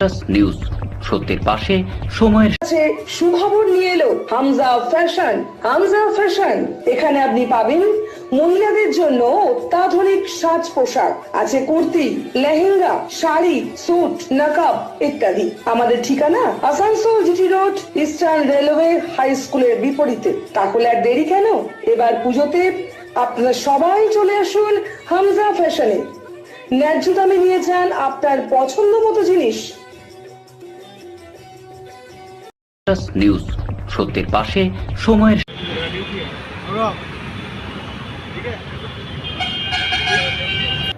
News সত্যের পাশে সময়ের কাছে সুখবর নিয়ে এলো হামজা ফ্যাশন। হামজা ফ্যাশন, এখানে আপনি পাবেন মহিলাদের জন্য অত্যাধুনিক সাজ পোশাক, আছে কুর্তি, লেহেঙ্গা, শাড়ি, স্যুট, নকাব ইত্যাদি। আমাদের ঠিকানা Asansol GT road, eastern railway high স্কুলের বিপরীতে। তাহলে আর দেরি কেন, এবার পুজোতে আপনারা সবাই চলে আসুন হামজা ফ্যাশনে। ন্যায্য দামে নিয়ে যান আপনার পছন্দ মতো জিনিস। নিউজ সত্যের পাশে সময়ের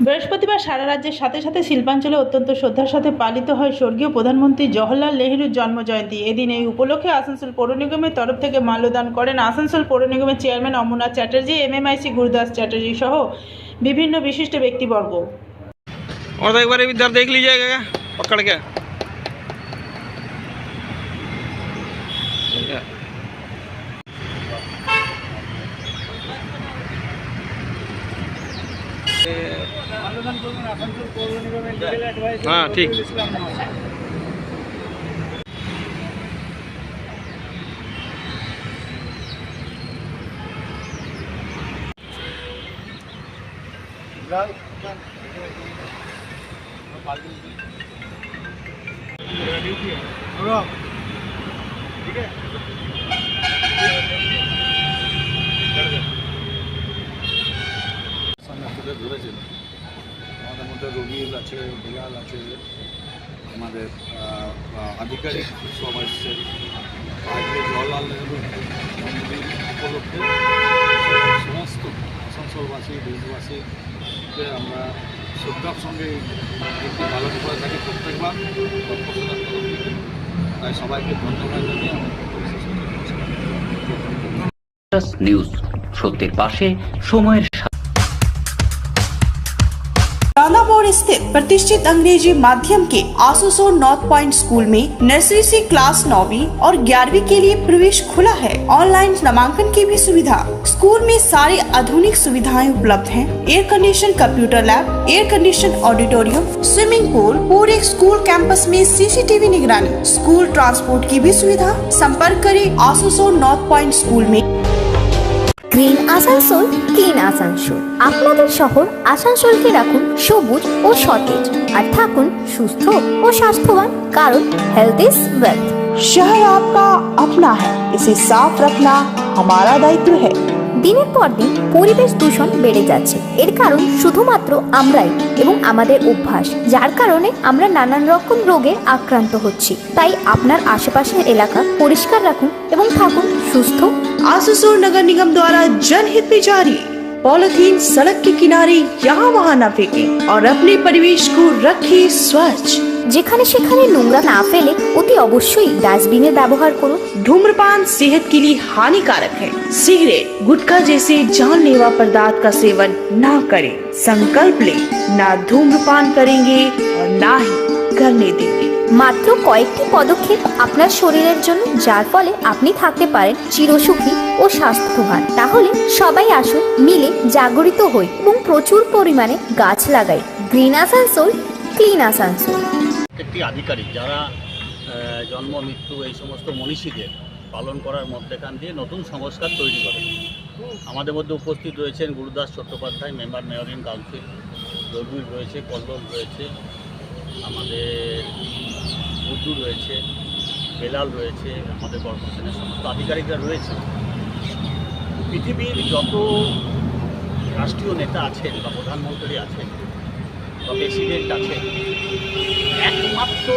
বৃহস্পতিবার সারা রাজ্যের সাথে সাথে শিল্পাঞ্চলে অত্যন্ত শ্রদ্ধার সাথে পালিত হয় স্বর্গীয় প্রধানমন্ত্রী জওহরলাল নেহরুর জন্মজয়ন্তী। এদিন এই উপলক্ষে আসানসোল পৌর নিগমের তরফ থেকে মাল্যদান করেন আসানসোল পৌর নিগমের চেয়ারম্যান অমরনাথ চ্যাটার্জি, MMIC गुरुदास चैटर्जी सह विभिन्न विशिष्ट व्यक्तिवर्ग। और तो एक बार इधर देख लीजिएगा पकड़ के। हाँ ठीक। ধরেছিল আমাদের মধ্যে রবিল আছে, বিলাল আছে, আমাদের আধিকারিক সব আসছে। আজকে জওহরলাল নেহরু জন্মদিন উপলক্ষে সমস্ত আসানসোলবাসী, দেশবাসীকে আমরা শ্রদ্ধার সঙ্গে দিনটি পালন করে থাকি প্রত্যেকবার তৎপরতার তরফ থেকে। তাই সবাইকে ধন্যবাদ জানিয়ে নিউজ সত্যের পাশে সময়ের रानापुर स्थित प्रतिष्ठित अंग्रेजी माध्यम के आसुसो नॉर्थ पॉइंट स्कूल में नर्सरी से क्लास 9वीं और 11वीं के लिए प्रवेश खुला है। ऑनलाइन नामांकन की भी सुविधा। स्कूल में सारी आधुनिक सुविधाएं उपलब्ध हैं। Air condition computer lab, air condition auditorium, swimming pool, पूरे स्कूल कैंपस में CCTV निगरानी, स्कूल ट्रांसपोर्ट की भी सुविधा। संपर्क करें आसुसो नॉर्थ पॉइंट स्कूल में। Green Asansol, clean Asansol. আপনাদের শহর আসানসোলকে রাখুন সবুজ ও সতেজ, আর থাকুন সুস্থ ও স্বাস্থ্যবান, কারণ হেলথ ইজ ওয়েলথ। शहर आपका अपना है, इसे साफ रखना हमारा दायित्व है। দিনের পর দিন পরিবেশ দূষণ বেড়ে যাচ্ছে। এর কারণ শুধুমাত্র আমরাই এবং আমাদের অভ্যাস, যার কারণে আমরা নানান রকম রোগে আক্রান্ত হচ্ছি। তাই আপনার আশেপাশের এলাকা পরিষ্কার রাখুন এবং থাকুন সুস্থ। आसुसोल नगर निगम द्वारा जनहित में जारी। पॉलिथीन सड़क के किनारे यहाँ वहाँ न फेंकें और अपने परिवेश को रखें स्वच्छ। যেখানে সেখানে নোংরা না ফেলে অতি অবশ্যই ডাস্টবিনের ব্যবহার করুন। धूम्रपान सेहत के लिए हानिकारक है। सिगरेट, गुटखा जैसे जानलेवा पदार्थ का सेवन न करें। संकल्प ले, ना धूम्रपान करेंगे और ना ही करने देंगे। মাত্র কয়েকটি পদক্ষেপ আপনার শরীরের জন্য, যার ফলে আপনি থাকতে পারেন চিরসুখী ও স্বাস্থ্যবান। তাহলে সবাই আসুন, মিলে জাগরিত হই এবং প্রচুর পরিমাণে গাছ লাগাই। Green Asansol, clean Asansol. একটি আধিকারিক যারা জন্ম, মৃত্যু এই সমস্ত মনীষীদের পালন করার মধ্যেখান দিয়ে নতুন সংস্কার তৈরি করে। আমাদের মধ্যে উপস্থিত রয়েছেন Gurudas Chattopadhyay, member mayor in council, Rabiul রয়েছে, কল্লোল রয়েছে, আমাদের বুদ্ধু রয়েছে, বেলাল রয়েছে, আমাদের কর্পোরেশনের সমস্ত আধিকারিকরা রয়েছে। পৃথিবীর যত রাষ্ট্রীয় নেতা আছেন বা প্রধানমন্ত্রী আছেন বা প্রেসিডেন্ট আছেন, একমাত্র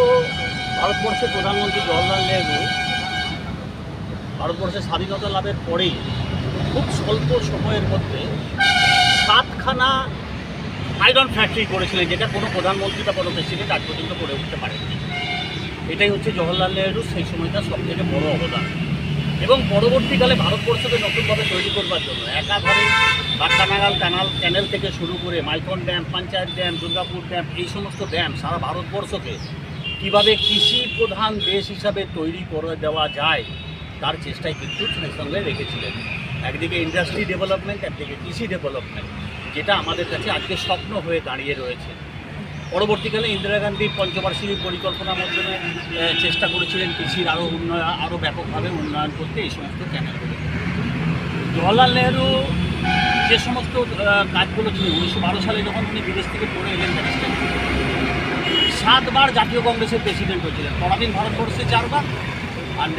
ভারতবর্ষের প্রধানমন্ত্রী জওহরলাল নেহরু ভারতবর্ষের স্বাধীনতা লাভের পরেই খুব স্বল্প সময়ের মধ্যে 7খানা আয়রন ফ্যাক্টরি করেছিলেন, যেটা কোনো প্রধানমন্ত্রী বা কোনো প্রেসিডেন্ট আজ পর্যন্ত করে উঠতে পারেনি। এটাই হচ্ছে জওহরলাল নেহরুর সেই সময়কার সবথেকে বড় অবদান। এবং পরবর্তীকালে ভারতবর্ষকে নতুনভাবে তৈরি করবার জন্য একাধারে বাট্টানাগাল ক্যানেল থেকে শুরু করে Maithon dam, Panchayat dam, Durgapur dam, এই সমস্ত ড্যাম সারা ভারতবর্ষকে কীভাবে কৃষি প্রধান দেশ হিসাবে তৈরি করে দেওয়া যায় তার চেষ্টাই কিন্তু সেই সঙ্গে রেখেছিলেন। একদিকে ইন্ডাস্ট্রি ডেভেলপমেন্ট, একদিকে কৃষি ডেভেলপমেন্ট, যেটা আমাদের কাছে আজকে স্বপ্ন হয়ে দাঁড়িয়ে রয়েছে। পরবর্তীকালে ইন্দিরা গান্ধীর পঞ্চবার্ষিকী পরিকল্পনার মাধ্যমে চেষ্টা করেছিলেন কৃষির আরও উন্নয়ন, আরও ব্যাপকভাবে উন্নয়ন করতে এই সমস্ত ক্যানেলগুলো। জওহরলাল নেহরু যে সমস্ত কাজগুলো ছিল 1912 সালে যখন উনি বিদেশ থেকে পড়ে এলেন ব্যারিস্টার, 7 বার জাতীয় কংগ্রেসের প্রেসিডেন্ট হয়েছিলেন, পরাধীন ভারতবর্ষে 4 বার, আর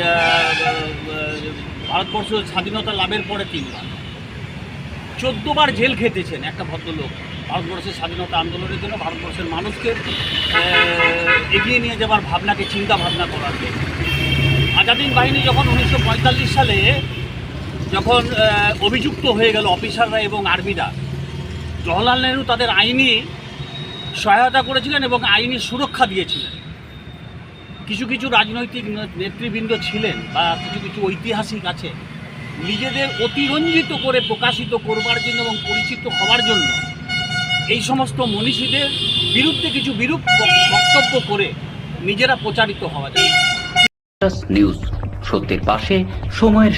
ভারতবর্ষ স্বাধীনতা লাভের পরে 3 বার, 14 বার জেল খেটেছেন একটা ভদ্রলোক ভারতবর্ষের স্বাধীনতা আন্দোলনের জন্য, ভারতবর্ষের মানুষকে এগিয়ে নিয়ে যাবার ভাবনাকে চিন্তা ভাবনা করার জন্য। আজাদিন বাহিনী যখন 1945 সালে যখন অভিযুক্ত হয়ে গেল অফিসাররা এবং আর্মিরা, জওহরলাল নেহরু তাদের আইনি সহায়তা করেছিলেন এবং আইনি সুরক্ষা দিয়েছিলেন। কিছু কিছু রাজনৈতিক নেতৃবৃন্দ ছিলেন বা কিছু কিছু ঐতিহাসিক আছে, নিজেদের অতিরঞ্জিত করে প্রকাশিত করবার জন্য এবং পরিচিত হওয়ার জন্য এই সমস্ত মনীষীদের বিরুদ্ধে কিছু বিরূপ বক্তব্য করে নিজেরা প্রচারিত হওয়া যায়। নিউজ, সত্যের পাশে, সময়ের